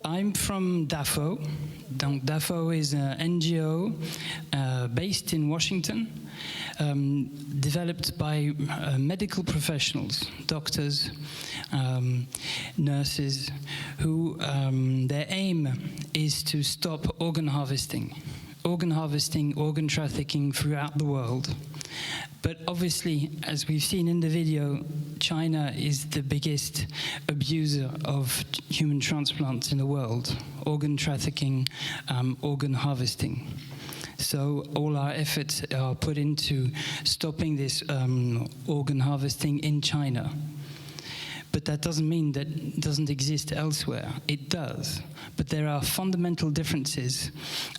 I'm from DAFO. DAFO is an NGO based in Washington, developed by medical professionals, doctors, nurses, who their aim is to stop organ harvesting, organ trafficking throughout the world. But obviously, as we've seen in the video, China is the biggest abuser of human transplants in the world, organ trafficking, organ harvesting. So all our efforts are put into stopping this organ harvesting in China. But that doesn't mean that it doesn't exist elsewhere. It does. But there are fundamental differences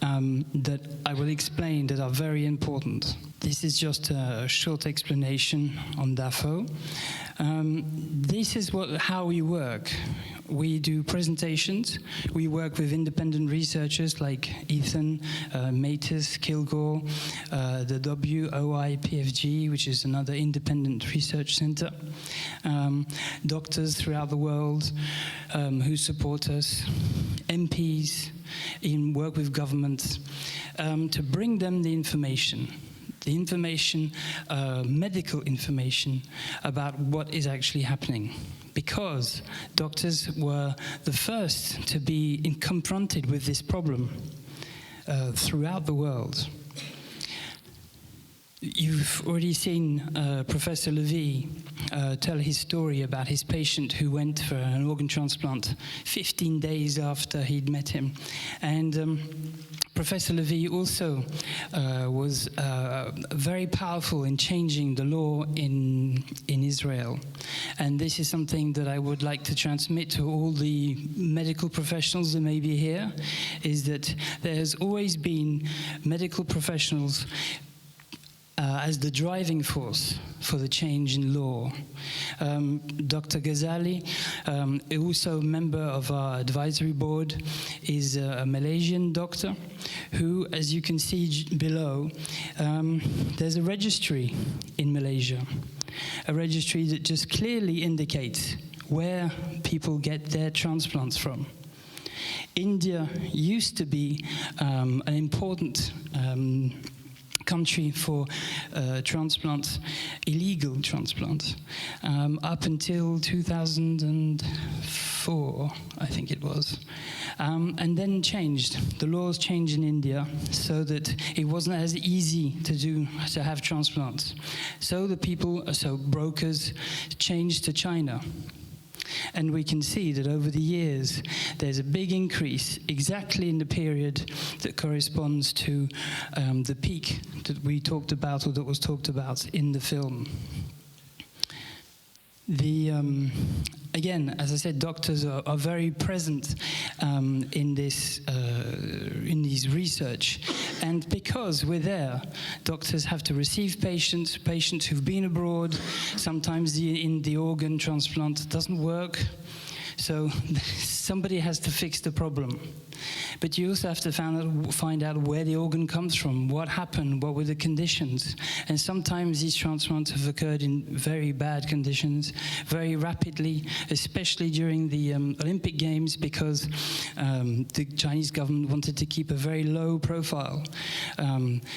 that I will explain that are very important. This is just a short explanation on DAFO. This is how we work. We do presentations. We work with independent researchers like Ethan, Matus, Kilgore, the WOIPFG, which is another independent research center, doctors throughout the world who support us, MPs, in work with governments, to bring them the information, medical information about what is actually happening. Because doctors were the first to be confronted with this problem throughout the world. You've already seen Professor Levy tell his story about his patient who went for an organ transplant 15 days after he'd met him. And Professor Levy also was very powerful in changing the law in Israel. And this is something that I would like to transmit to all the medical professionals that may be here, is that there has always been medical professionals as the driving force for the change in law. Dr. Ghazali, also a member of our advisory board, is a Malaysian doctor who, as you can see below, there's a registry in Malaysia, a registry that just clearly indicates where people get their transplants from. India used to be an important country for transplants, illegal transplants, up until 2004, I think it was. And then changed. The laws changed in India so that it wasn't as easy to have transplants. So brokers changed to China. And we can see that over the years, there's a big increase exactly in the period that corresponds to the peak that we talked about, or that was talked about in the film. Again, as I said, doctors are very present in these research. And because we're there, doctors have to receive patients who've been abroad. Sometimes the organ transplant doesn't work. So somebody has to fix the problem. But you also have to find out where the organ comes from, what happened, what were the conditions. And sometimes these transplants have occurred in very bad conditions, very rapidly, especially during the Olympic Games, because the Chinese government wanted to keep a very low profile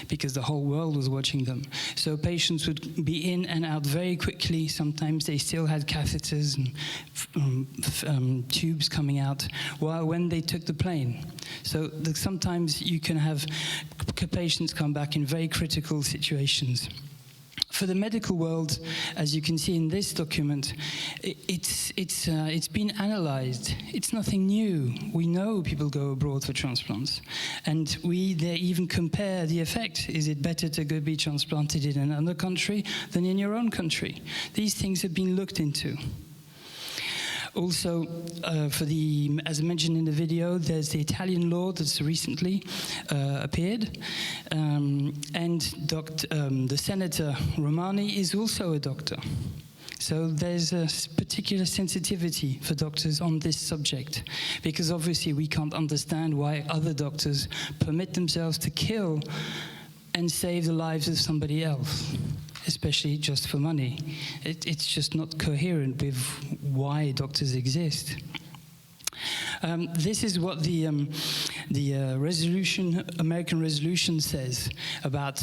because the whole world was watching them. So patients would be in and out very quickly. Sometimes they still had catheters and tubes coming out when they took the plane. So sometimes you can have patients come back in very critical situations. For the medical world, as you can see in this document, it's been analyzed. It's nothing new. We know people go abroad for transplants, and they even compare the effect. Is it better to go be transplanted in another country than in your own country? These things have been looked into. Also, as I mentioned in the video, there's the Italian law that's recently appeared, and the Senator Romani is also a doctor. So there's a particular sensitivity for doctors on this subject, because obviously we can't understand why other doctors permit themselves to kill and save the lives of somebody else, especially just for money. It's just not coherent with why doctors exist. This is what the American resolution says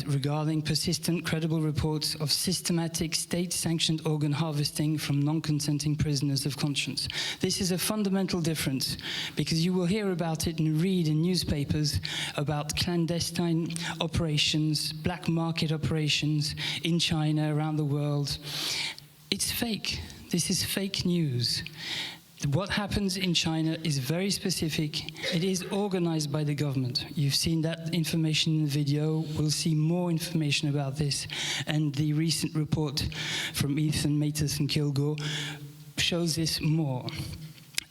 regarding persistent, credible reports of systematic state-sanctioned organ harvesting from non-consenting prisoners of conscience. This is a fundamental difference, because you will hear about it and read in newspapers about clandestine operations, black market operations in China, around the world. It's fake. This is fake news. What happens in China is very specific. It is organized by the government. You've seen that information in the video. We'll see more information about this. And the recent report from Ethan, Matus and Kilgore shows this more.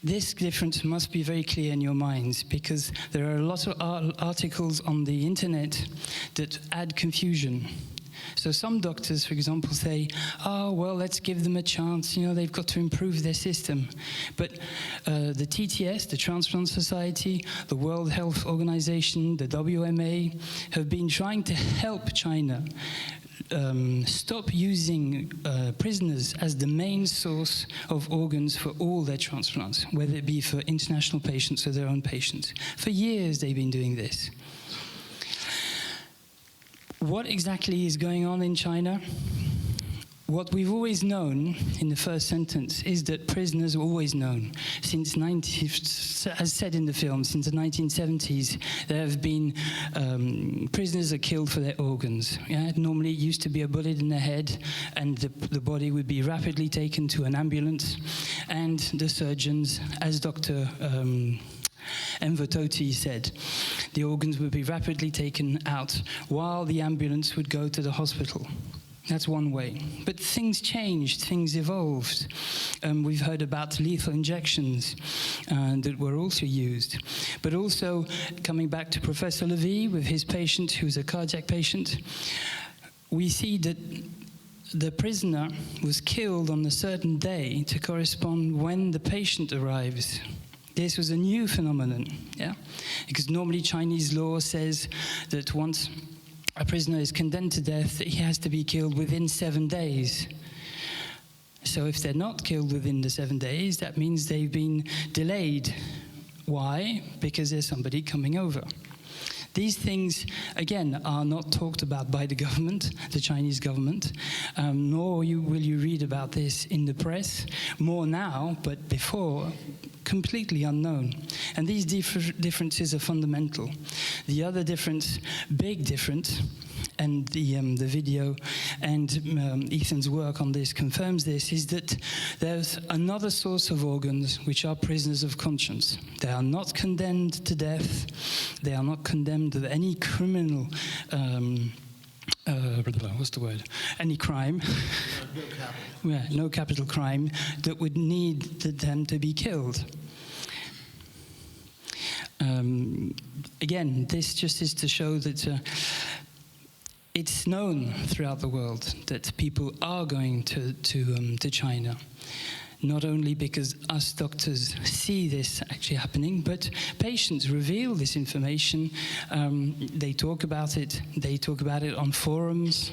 This difference must be very clear in your minds, because there are a lot of articles on the internet that add confusion. So some doctors, for example, say, oh, well, let's give them a chance, you know, they've got to improve their system. But the TTS, the Transplant Society, the World Health Organization, the WMA, have been trying to help China stop using prisoners as the main source of organs for all their transplants, whether it be for international patients or their own patients. For years they've been doing this. What exactly is going on in China? What we've always known in the first sentence is that prisoners are always known. As said in the film, since the 1970s, there have been prisoners are killed for their organs. Yeah? Normally it used to be a bullet in the head, and the body would be rapidly taken to an ambulance, and the surgeons, as Dr. Envototi said, the organs would be rapidly taken out while the ambulance would go to the hospital. That's one way. But things changed, things evolved. We've heard about lethal injections that were also used. But also, coming back to Professor Levy with his patient, who's a cardiac patient, we see that the prisoner was killed on a certain day to correspond when the patient arrives. This was a new phenomenon, yeah? Because normally Chinese law says that once a prisoner is condemned to death, he has to be killed within 7 days. So if they're not killed within the 7 days, that means they've been delayed. Why? Because there's somebody coming over. These things, again, are not talked about by the government, the Chinese government, nor will you read about this in the press. More now, but before, completely unknown. And these differences are fundamental. The other difference, big difference, and the video and Ethan's work on this confirms this, is that there's another source of organs which are prisoners of conscience. They are not condemned to death. They are not condemned to any criminal, what's the word? Any crime. No capital. Yeah, no capital crime that would need them to be killed. Again, this just is to show that it's known throughout the world that people are going to China. Not only because us doctors see this actually happening, but patients reveal this information. They talk about it. They talk about it on forums.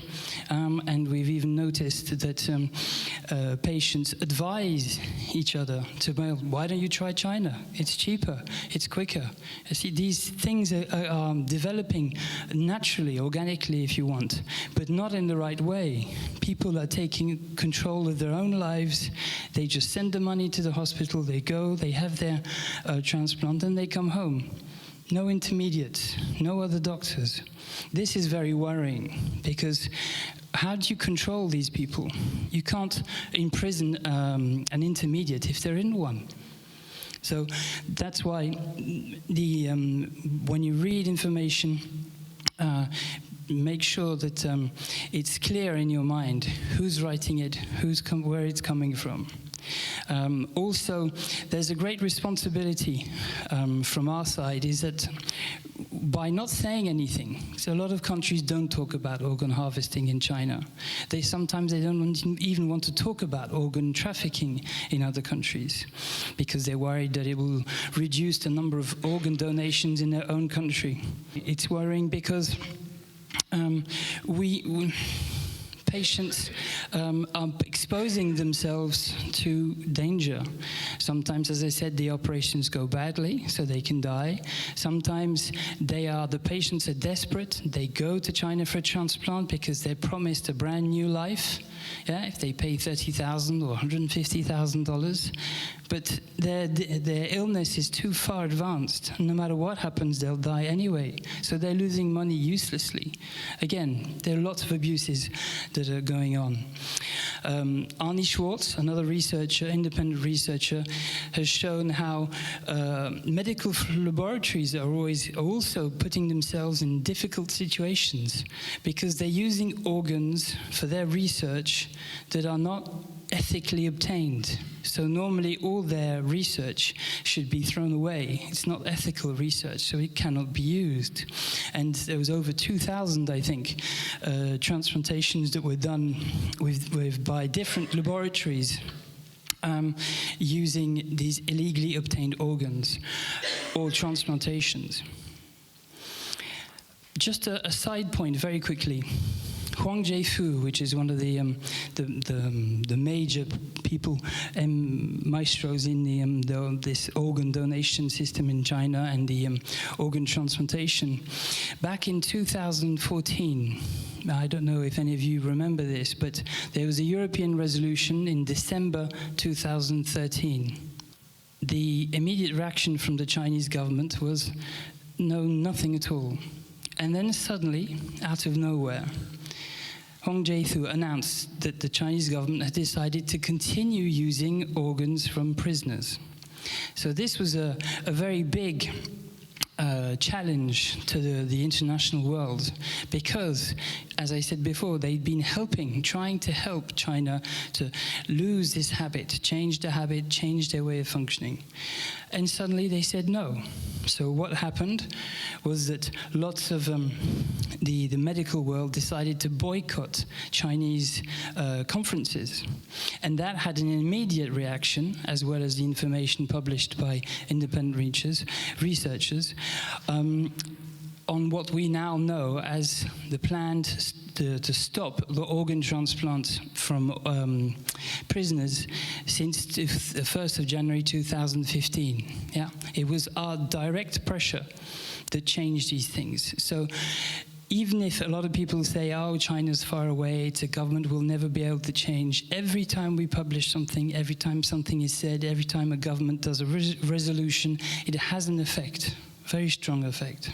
And we've even noticed that patients advise each other to, well, why don't you try China? It's cheaper. It's quicker. You see, these things are developing naturally, organically, if you want, but not in the right way. People are taking control of their own lives. They just send the money to the hospital, they go, they have their transplant, and they come home. No intermediates, no other doctors. This is very worrying, because how do you control these people? You can't imprison an intermediate if there isn't one. So that's why when you read information, make sure that it's clear in your mind who's writing it, where it's coming from. Also, there's a great responsibility from our side, is that by not saying anything, so a lot of countries don't talk about organ harvesting in China. Sometimes they don't even want to talk about organ trafficking in other countries, because they're worried that it will reduce the number of organ donations in their own country. It's worrying because patients are exposing themselves to danger. Sometimes, as I said, the operations go badly, so they can die. Sometimes the patients are desperate. They go to China for a transplant because they're promised a brand new life. Yeah, if they pay $30,000 or $150,000, but their illness is too far advanced. No matter what happens, they'll die anyway. So they're losing money uselessly. Again, there are lots of abuses that are going on. Arnie Schwartz, another researcher, independent researcher, has shown how medical laboratories are always also putting themselves in difficult situations because they're using organs for their research that are not ethically obtained. So normally all their research should be thrown away. It's not ethical research, so it cannot be used. And there was over 2,000, I think, transplantations that were done by different laboratories using these illegally obtained organs or transplantations. Just a side point very quickly. Huang Jiefu, which is one of the major people, maestros in this organ donation system in China and the organ transplantation, back in 2014, I don't know if any of you remember this, but there was a European resolution in December 2013. The immediate reaction from the Chinese government was no, nothing at all. And then suddenly, out of nowhere, Huang Jiefu announced that the Chinese government had decided to continue using organs from prisoners. So this was a very big challenge to the international world because, as I said before, they'd been trying to help China to lose this habit, change the habit, change their way of functioning. And suddenly they said no. So what happened was that lots of the medical world decided to boycott Chinese conferences. And that had an immediate reaction, as well as the information published by independent researchers, on what we now know as the plan to stop the organ transplants from prisoners since the 1st of January 2015. Yeah, it was our direct pressure that changed these things. So even if a lot of people say, oh, China's far away, it's a government will never be able to change, every time we publish something, every time something is said, every time a government does a resolution, it has an effect, very strong effect.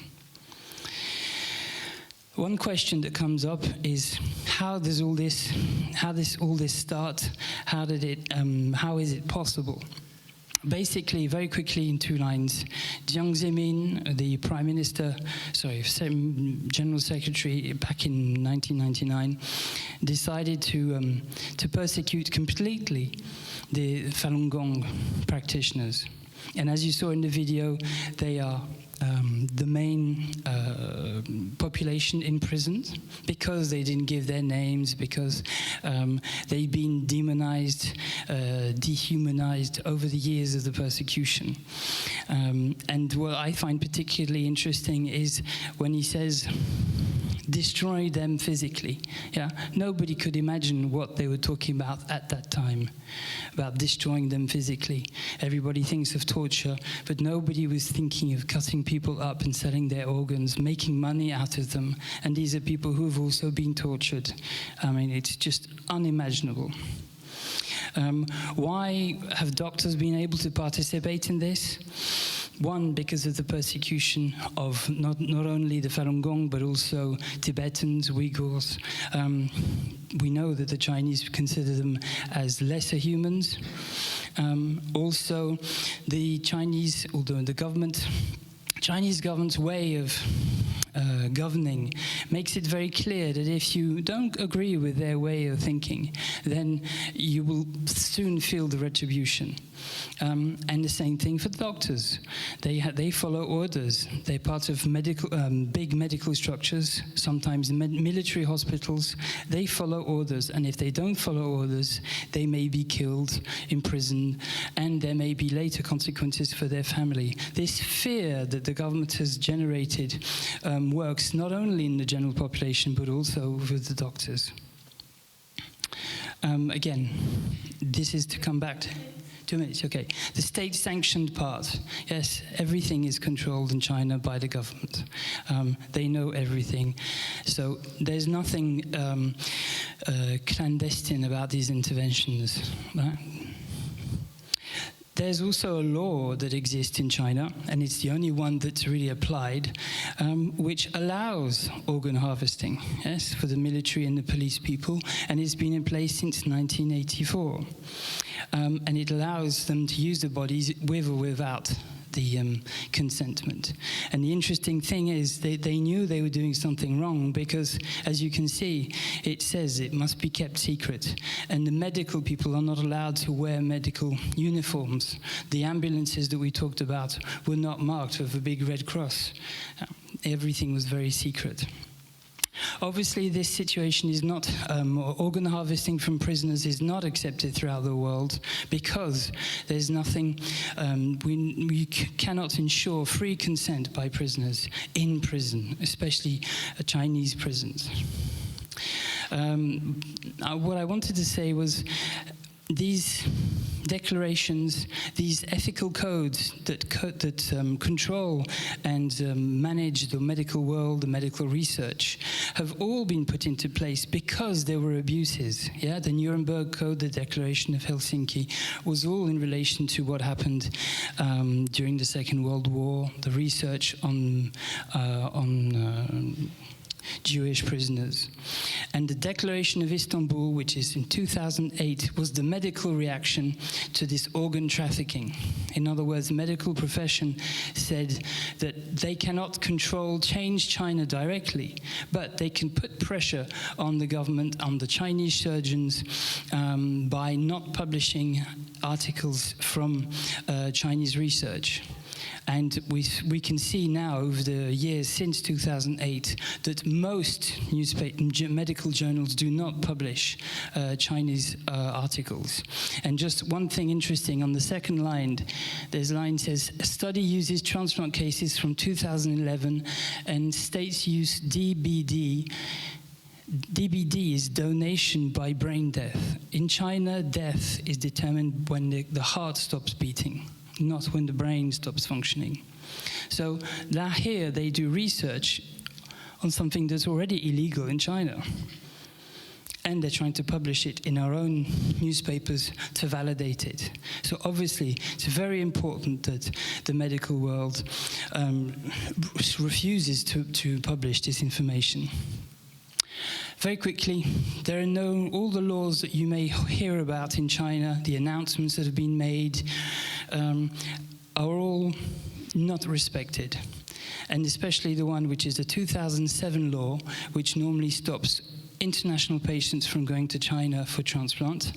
One question that comes up is how does all this start? How is it possible? Basically, very quickly in 2 lines, Jiang Zemin, the General Secretary back in 1999, decided to persecute completely the Falun Gong practitioners. And as you saw in the video, they are the main population imprisoned because they didn't give their names, because they've been demonized, dehumanized over the years of the persecution. And what I find particularly interesting is when he says, destroy them physically. Yeah, nobody could imagine what they were talking about at that time, about destroying them physically. Everybody thinks of torture, but nobody was thinking of cutting people up and selling their organs, making money out of them. And these are people who've also been tortured. I mean, it's just unimaginable. Why have doctors been able to participate in this? One, because of the persecution of not only the Falun Gong, but also Tibetans, Uyghurs. We know that the Chinese consider them as lesser humans. Also, the Chinese, although the Chinese government's way of governing makes it very clear that if you don't agree with their way of thinking, then you will soon feel the retribution. And the same thing for doctors. They follow orders. They're part of big medical structures, sometimes military hospitals. They follow orders, and if they don't follow orders, they may be killed, imprisoned, and there may be later consequences for their family. This fear that the government has generated works not only in the general population, but also with the doctors. Again, this is to come back to 2 minutes, okay. The state-sanctioned part. Yes, everything is controlled in China by the government. They know everything. So there's nothing clandestine about these interventions, right? There's also a law that exists in China, and it's the only one that's really applied, which allows organ harvesting, yes, for the military and the police people, and it's been in place since 1984. And it allows them to use the bodies with or without the consentment. And the interesting thing is they knew they were doing something wrong because, as you can see, it says it must be kept secret. And the medical people are not allowed to wear medical uniforms. The ambulances that we talked about were not marked with a big red cross. Everything was very secret. Obviously, this situation is not, organ harvesting from prisoners is not accepted throughout the world because there's nothing, we cannot ensure free consent by prisoners in prison, especially Chinese prisons. What I wanted to say was these declarations, these ethical codes that control and manage the medical world, the medical research, have all been put into place because there were abuses. Yeah, the Nuremberg Code, the Declaration of Helsinki, was all in relation to what happened during the Second World War, the research on Jewish prisoners. And the Declaration of Istanbul, which is in 2008, was the medical reaction to this organ trafficking. In other words, the medical profession said that they cannot change China directly, but they can put pressure on the government, on the Chinese surgeons, by not publishing articles from Chinese research. And we can see now over the years since 2008 that most medical journals do not publish Chinese articles. And just one thing interesting, on the second line, there's a line that says, a study uses transplant cases from 2011 and states use DBD. DBD is donation by brain death. In China, death is determined when the heart stops beating, not when the brain stops functioning. So now here they do research on something that's already illegal in China. And they're trying to publish it in our own newspapers to validate it. So obviously, it's very important that the medical world refuses to publish this information. Very quickly, there are all the laws that you may hear about in China, the announcements that have been made, are all not respected. And especially the one which is the 2007 law, which normally stops international patients from going to China for transplant.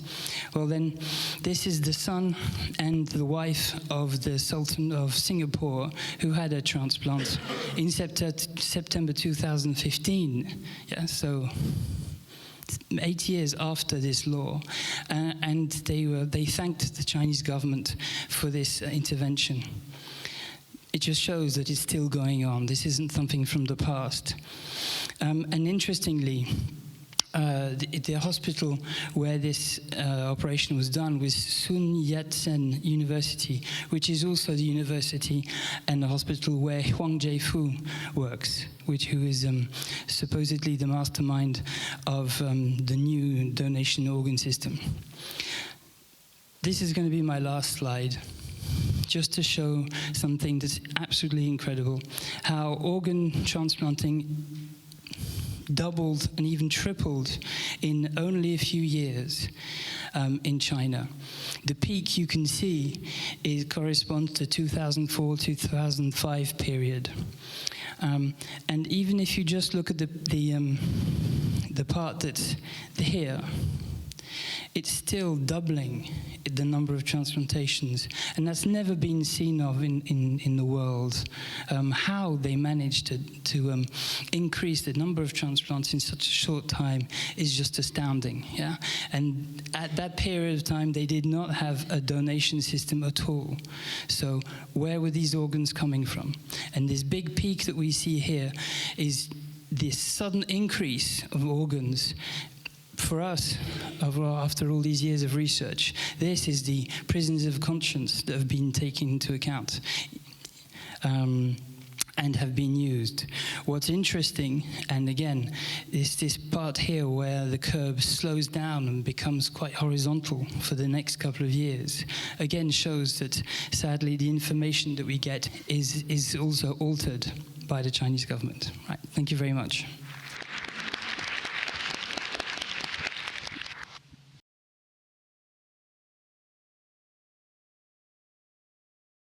Well then, this is the son and the wife of the Sultan of Singapore who had a transplant in September 2015. Yeah, so 8 years after this law, and they thanked the Chinese government for this intervention. It just shows that it's still going on. This isn't something from the past. And interestingly, the hospital where this operation was done was Sun Yat-sen University, which is also the university and the hospital where Huang Jiefu works, who is supposedly the mastermind of the new donation organ system. This is going to be my last slide, just to show something that's absolutely incredible, how organ transplanting doubled and even tripled in only a few years in China. The peak you can see corresponds to 2004-2005 period. And even if you just look at the part that's here, it's still doubling the number of transplantations, and that's never been seen of in the world. How they managed to increase the number of transplants in such a short time is just astounding. Yeah, and at that period of time, they did not have a donation system at all. So where were these organs coming from? And this big peak that we see here is this sudden increase of organs for us, after all these years of research, this is the prisons of conscience that have been taken into account and have been used. What's interesting, and again, is this part here where the curve slows down and becomes quite horizontal for the next couple of years. Again, shows that sadly the information that we get is also altered by the Chinese government. Right, thank you very much.